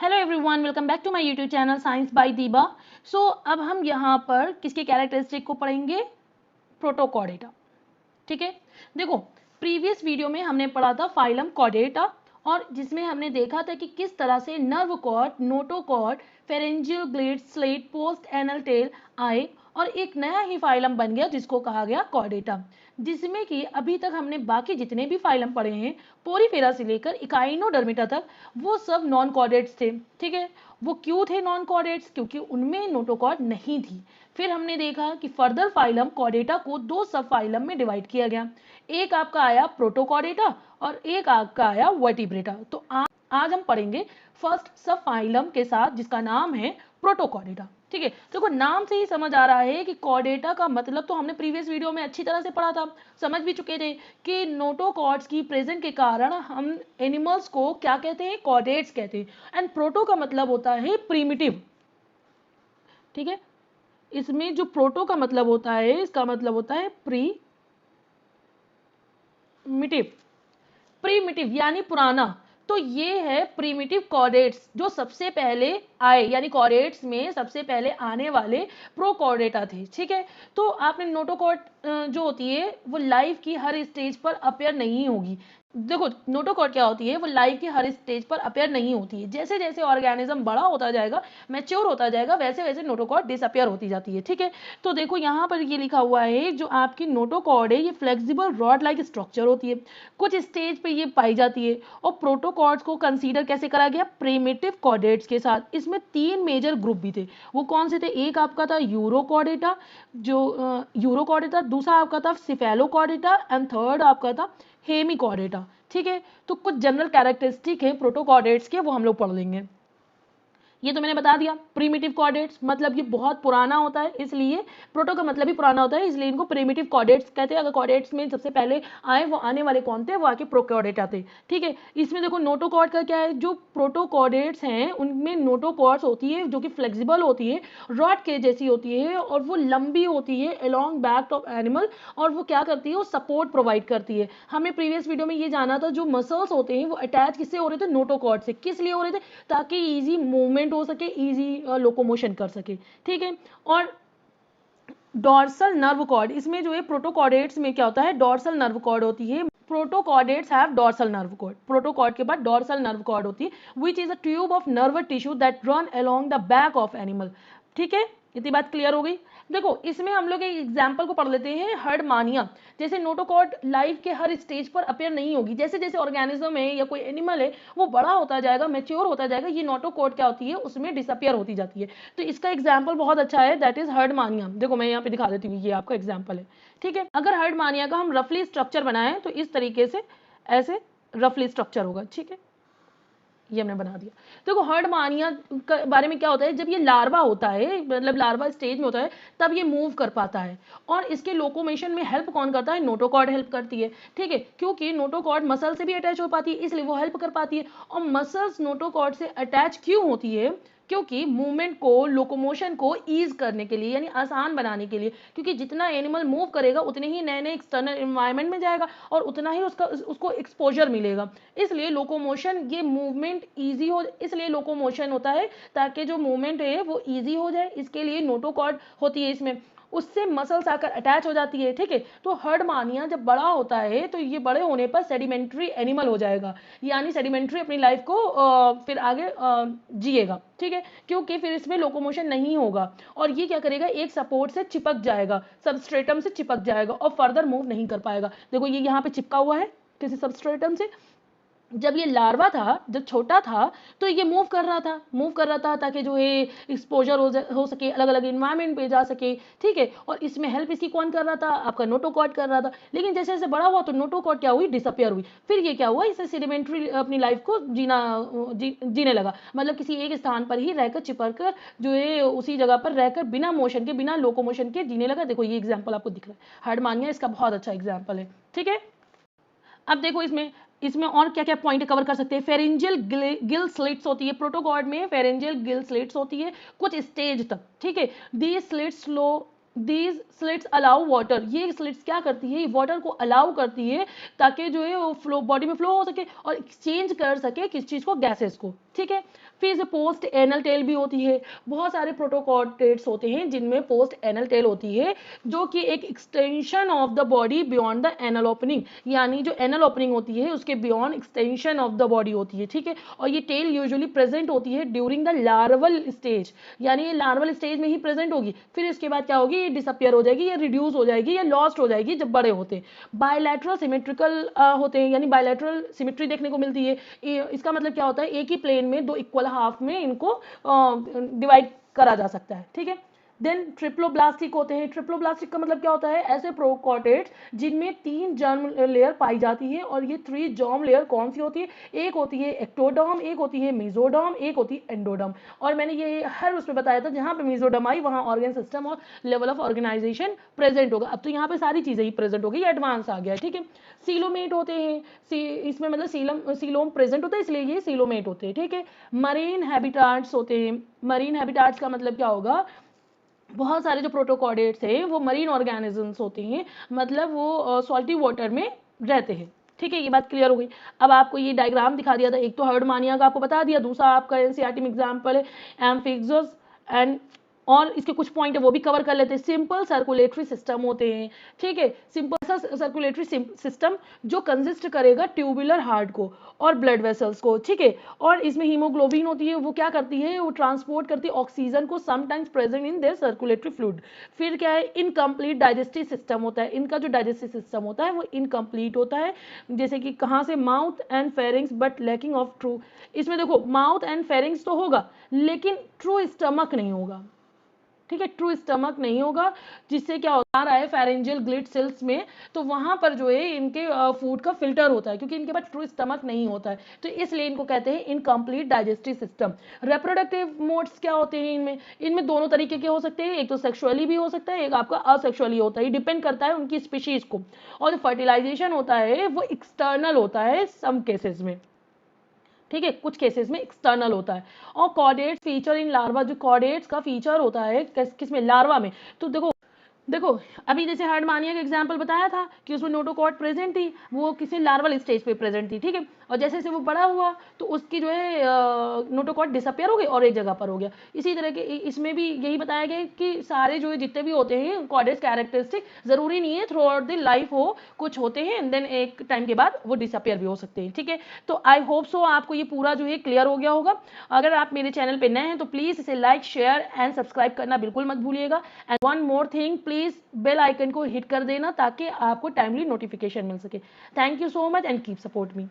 Hello everyone, welcome back to my YouTube channel science by Deeba. So अब हम यहाँ पर किसके कैरेक्टरिस्टिक को पढ़ेंगे? प्रोटोकॉर्डेटा। ठीक है, देखो प्रीवियस वीडियो में हमने पढ़ा था फाइलम कॉर्डेटा, और जिसमें हमने देखा था कि किस तरह से nerve cord, notochord, pharyngeal gland, slit, post anal tail आए और एक नया ही फाइलम बन गया जिसको कहा गया कॉर्डेटा, जिसमें कि अभी तक हमने बाकी जितने भी फाइलम पढ़े हैं पोरीफेरा से लेकर इकाइनोडर्मिटा तक, वो सब नॉन कॉर्डेट्स थे। ठीक है, वो क्यों थे नॉन कॉर्डेट्स? क्योंकि उनमें नोटोकॉर्ड नहीं थी। फिर हमने देखा कि फर्दर फाइलम कॉर्डेटा को दो सब फाइलम में डिवाइड किया गया। एक आपका आया प्रोटोकॉर्डेटा और एक आपका आया वर्टिब्रेटा। तो आज हम पढ़ेंगे फर्स्ट सब फाइलम के साथ जिसका नाम है प्रोटोकॉर्डेटा। ठीक है, देखो नाम से ही समझ आ रहा है कि कॉर्डेटा का मतलब तो हमने प्रीवियस वीडियो में अच्छी तरह से पढ़ा था, समझ भी चुके थे कि नोटोकॉर्ड्स की प्रेजेंस के कारण हम एनिमल्स को क्या कहते हैं? कॉर्डेट्स कहते हैं। एंड प्रोटो का मतलब होता है प्रीमिटिव। ठीक है, इसमें जो प्रोटो का मतलब होता है, इसका मतलब होता है प्रीमिटिव। प्रीमिटिव यानी पुराना। तो ये है प्रीमिटिव कॉर्डेट्स जो सबसे पहले आए, यानी कॉर्डेट्स में सबसे पहले आने वाले प्रोकॉर्डेटा थे। ठीक है, तो आपने नोटोकॉर्ड जो होती है वो लाइफ की हर स्टेज पर अपेयर नहीं होगी। देखो नोटोकॉर्ड क्या होती है, वो लाइफ की हर स्टेज पर अपेयर नहीं होती है। जैसे जैसे ऑर्गेनिज्म बड़ा होता जाएगा, मैच्योर होता जाएगा, वैसे वैसे नोटोकॉर्ड डिसअपेयर होती जाती है। ठीक है, तो देखो यहाँ पर ये लिखा हुआ है, जो आपकी नोटोकॉर्ड है ये फ्लेक्सिबल रॉड लाइक स्ट्रक्चर होती है, कुछ स्टेज पे ये पाई जाती है। और प्रोटोकॉर्ड्स को कंसीडर कैसे करा गया? प्रीमिटिव कॉर्डेट्स के साथ। इसमें तीन मेजर ग्रुप भी थे। वो कौन से थे? एक आपका था यूरोकॉर्डेटा, जो यूरोकॉर्डेटा, दूसरा आपका था सिफेलोकॉर्डेटा एंड थर्ड आपका था हेमिकॉर्डेटा। ठीक है, तो कुछ जनरल कैरेक्टरिस्टिक है प्रोटोकॉर्डेट्स के, वो हम लोग पढ़ लेंगे। ये तो मैंने बता दिया। प्रीमिटिव कॉर्डेट्स मतलब ये बहुत पुराना होता है, इसलिए प्रोटो का मतलब भी पुराना होता है, इसलिए इनको प्रीमिटिव कॉर्डेट्स कहते हैं। अगर कॉर्डेट्स में सबसे पहले आए, वो आने वाले कौन थे? वो आके प्रोकॉर्डेटा थे। ठीक है, इसमें देखो नोटोकॉर्ड का क्या है, जो प्रोटोकॉर्डेट्स हैं उनमें नोटोकॉर्ड्स होती है जो कि फ्लेक्सिबल होती है, रॉड के जैसी होती है, और वो लंबी होती है अलोंग बैक ऑफ एनिमल, और वो क्या करती है? वो सपोर्ट प्रोवाइड करती है। हमने प्रीवियस वीडियो में ये जाना था, जो मसल्स होते हैं वो अटैच किससे हो रहे थे? नोटोकॉर्ड से। किस लिए हो रहे थे? ताकि ईजी मूवमेंट हो सके, इजी लोकोमोशन कर सके। ठीक है, और डॉर्सल नर्व कॉर्ड, इसमें जो है प्रोटोकॉर्डेट्स में क्या होता है? डॉर्सल नर्व कॉर्ड होती है। Protochordates have dorsal nerve cord. Protochord के बाद डॉर्सल नर्व कॉर्ड होती है, which is a tube of nerve tissue that run along the back of animal. ठीक है, इतनी बात क्लियर हो गई। देखो इसमें हम लोग एक एग्जाम्पल को पढ़ लेते हैं, हर्डमानिया। जैसे नोटोकॉर्ड लाइफ के हर स्टेज पर अपेयर नहीं होगी, जैसे जैसे ऑर्गेनिज्म है या कोई एनिमल है वो बड़ा होता जाएगा, मैच्योर होता जाएगा, ये नोटोकॉर्ड क्या होती है? उसमें डिसअपियर होती जाती है। तो इसका एग्जाम्पल बहुत अच्छा है, दैट इज हर्डमानिया। देखो मैं यहाँ पे दिखा देती हूँ, ये आपका एग्जाम्पल है। ठीक है, अगर हर्डमानिया का हम रफली स्ट्रक्चर बनाएं तो इस तरीके से ऐसे रफली स्ट्रक्चर होगा। ठीक है, ये हमने बना दिया। देखो हर्डमानिया के बारे में क्या होता है, जब ये लार्वा होता है, मतलब लार्वा स्टेज में होता है, तब ये मूव कर पाता है। और इसके लोकोमेशन में हेल्प कौन करता है? नोटोकॉर्ड हेल्प करती है। ठीक है, क्योंकि नोटोकॉर्ड मसल से भी अटैच हो पाती है, इसलिए वो हेल्प कर पाती है। और मसल्स नोटोकॉर्ड से अटैच क्यों होती है? क्योंकि मूवमेंट को, लोकोमोशन को ईज करने के लिए, यानी आसान बनाने के लिए। क्योंकि जितना एनिमल मूव करेगा उतने ही नए नए एक्सटर्नल एनवायरनमेंट में जाएगा और उतना ही उसको एक्सपोजर मिलेगा। इसलिए लोकोमोशन, ये मूवमेंट ईजी हो, इसलिए लोकोमोशन होता है ताकि जो मूवमेंट है वो ईजी हो जाए। इसके लिए नोटोकॉर्ड होती है इसमें, उससे मसल्स आकर अटैच हो जाती है। ठीक है, तो हर्डमानिया जब बड़ा होता है तो ये बड़े होने पर सेडिमेंट्री एनिमल हो जाएगा, यानी सेडिमेंट्री अपनी लाइफ को फिर आगे जिएगा। ठीक है, क्योंकि फिर इसमें लोकोमोशन नहीं होगा और ये क्या करेगा? एक सपोर्ट से चिपक जाएगा, सबस्ट्रेटम से चिपक जाएगा और फर्दर मूव नहीं कर पाएगा। देखो ये यहाँ पे चिपका हुआ है किसी सबस्ट्रेटम से। जब ये लार्वा था, जब छोटा था, तो ये मूव कर रहा था ताकि जो है एक्सपोजर हो सके, अलग अलग इन्वायरमेंट पे जा सके। ठीक है, और इसमें हेल्प इसकी कौन कर रहा था? आपका नोटोकॉर्ड कर रहा था। लेकिन जैसे जैसे बड़ा हुआ तो नोटोकॉर्ड क्या हुई? डिसअपियर हुई। फिर ये क्या हुआ? इसे सेडिमेंट्री अपनी लाइफ को जीने लगा, मतलब किसी एक स्थान पर ही रहकर, चिपक कर, जो है उसी जगह पर रहकर बिना मोशन के, बिना लोकोमोशन के जीने लगा। देखो ये एग्जाम्पल आपको दिख रहा है, हर्डमानिया इसका बहुत अच्छा एग्जाम्पल है। ठीक है, अब देखो इसमें इसमें और क्या क्या पॉइंट कवर कर सकते हैं। फेरेंजियल गिल स्लिट्स होती है प्रोटोकॉर्ड में, फेरेंजियल गिल स्लिट्स होती है कुछ स्टेज तक। ठीक है, दीज स्लिट्स अलाउ वाटर, ये स्लिट्स क्या करती है? वाटर को अलाउ करती है ताकि जो है वो फ्लो, बॉडी में फ्लो हो सके और एक्सचेंज कर सके किस चीज को? गैसेस को। ठीक है, फिर से पोस्ट एनल टेल भी होती है। बहुत सारे प्रोटोकॉर्डेट्स होते हैं जिनमें पोस्ट एनल टेल होती है, जो कि एक extension of the body beyond the anal opening, यानी जो एनल ओपनिंग होती है उसके beyond extension of the body होती है, ठीक है। और ये टेल यूजुअली प्रेजेंट होती है ड्यूरिंग द लार्वल स्टेज, यानी ये लार्वल स्टेज में ही प्रेजेंट होगी, फिर इसके बाद क्या होगी, ये डिसअपियर हो जाएगी या रिड्यूस हो जाएगी या लॉस्ट हो जाएगी जब बड़े होते हैं। बायलैटरल सिमेट्रिकल होते हैं, यानी बायलैटरल सिमेट्री देखने को मिलती है। इसका मतलब क्या होता है, एक ही प्लेन में दो इक्वल हाफ में इनको डिवाइड करा जा सकता है, ठीक है। देन ट्रिप्लोब्लास्टिक होते हैं। ट्रिप्लोब्लास्टिक का मतलब क्या होता है, ऐसे प्रोकॉर्डेट्स जिनमें 3 जर्म लेयर पाई जाती है, और ये 3 जर्म लेयर कौन सी होती है, एक होती है एक्टोडर्म, एक होती है मेसोडर्म, एक होती है एंडोडर्म। और मैंने ये हर उसमें बताया था, जहाँ पे मेसोडर्म आई वहाँ ऑर्गन सिस्टम और लेवल ऑफ ऑर्गेनाइजेशन प्रेजेंट होगा। अब तो यहाँ पे सारी चीजें ही प्रेजेंट हो गई, एडवांस आ गया है, ठीक है। सीलोमेट होते हैं, इसमें मतलब सीलोम प्रेजेंट होता है इसलिए ये सीलोमेट होते हैं, ठीक है। मरीन हैबिटाट्स होते हैं। मरीन हैबिटाट्स का मतलब क्या होगा, बहुत सारे जो प्रोटोकॉर्डेट्स हैं वो मरीन ऑर्गेनिजम्स होते हैं, मतलब वो सॉल्टी वाटर में रहते हैं, ठीक है। ये बात क्लियर हो गई। अब आपको ये डायग्राम दिखा दिया था, एक तो हर्डमानिया का आपको बता दिया, दूसरा आपका एनसीईआरटी में एग्जाम्पल है एम्फिक्सस एंड, और इसके कुछ पॉइंट है वो भी कवर कर लेते हैं। सिंपल सर्कुलेटरी सिस्टम होते हैं, ठीक है। सिंपल सा सर्कुलेटरी सिस्टम जो कंसिस्ट करेगा ट्यूबुलर हार्ट को और ब्लड वेसल्स को, ठीक है। और इसमें हीमोग्लोबिन होती है, वो क्या करती है, वो ट्रांसपोर्ट करती है ऑक्सीजन को sometimes present in their circulatory fluid. फिर क्या है, इनकम्प्लीट डाइजेस्टिव सिस्टम होता है। इनका जो डाइजेस्टिव सिस्टम होता है वो इनकम्प्लीट होता है, जैसे कि कहाँ से, mouth and pharynx but lacking of true. इसमें देखो माउथ एंड फेरिंग्स तो होगा लेकिन ट्रू स्टमक नहीं होगा, ठीक है। ट्रू स्टमक नहीं होगा, जिससे क्या होता है फेरेंजियल ग्लिट सेल्स में, तो वहां पर जो है इनके फूड का फिल्टर होता है, क्योंकि इनके पास ट्रू स्टमक नहीं होता है, तो इसलिए इनको कहते हैं incomplete digestive system. Reproductive modes क्या होते हैं इनमें, इनमें दोनों तरीके के हो सकते हैं, एक तो सेक्सुअली भी हो सकता है, एक आपका असेक्सुअली होता है, डिपेंड करता है उनकी स्पीशीज को। और जो फर्टिलाइजेशन होता है वो एक्सटर्नल होता है सम केसेस में, ठीक है, कुछ केसेस में एक्सटर्नल होता है। और कॉर्डेट्स फीचर इन लार्वा, जो कॉर्डेट्स का फीचर होता है किस में, लार्वा में। तो देखो देखो अभी जैसे हार्डमानिया का एग्जांपल बताया था कि उसमें नोटोकॉर्ड प्रेजेंट थी, वो किसी लार्वल स्टेज पे प्रेजेंट थी, ठीक है। और जैसे जैसे वो बड़ा हुआ तो उसकी जो है नोटोकॉर्ड डिसअपियर हो गई और एक जगह पर हो गया। इसी तरह के इसमें भी यही बताया गया कि सारे जो जितने भी होते हैं कॉर्डेट्स कैरेक्टरिस्टिक जरूरी नहीं है थ्रू आउट द लाइफ हो, कुछ होते हैं एंड देन एक टाइम के बाद वो डिसअपियर भी हो सकते हैं, ठीक है। तो आई होप सो आपको ये पूरा जो है क्लियर हो गया होगा। अगर आप मेरे चैनल पे नए हैं तो प्लीज इसे लाइक शेयर एंड सब्सक्राइब करना बिल्कुल मत भूलिएगा। And one more thing, please bell icon को हिट कर देना ताकि आपको टाइमली नोटिफिकेशन मिल सके। Thank you so much and keep support me.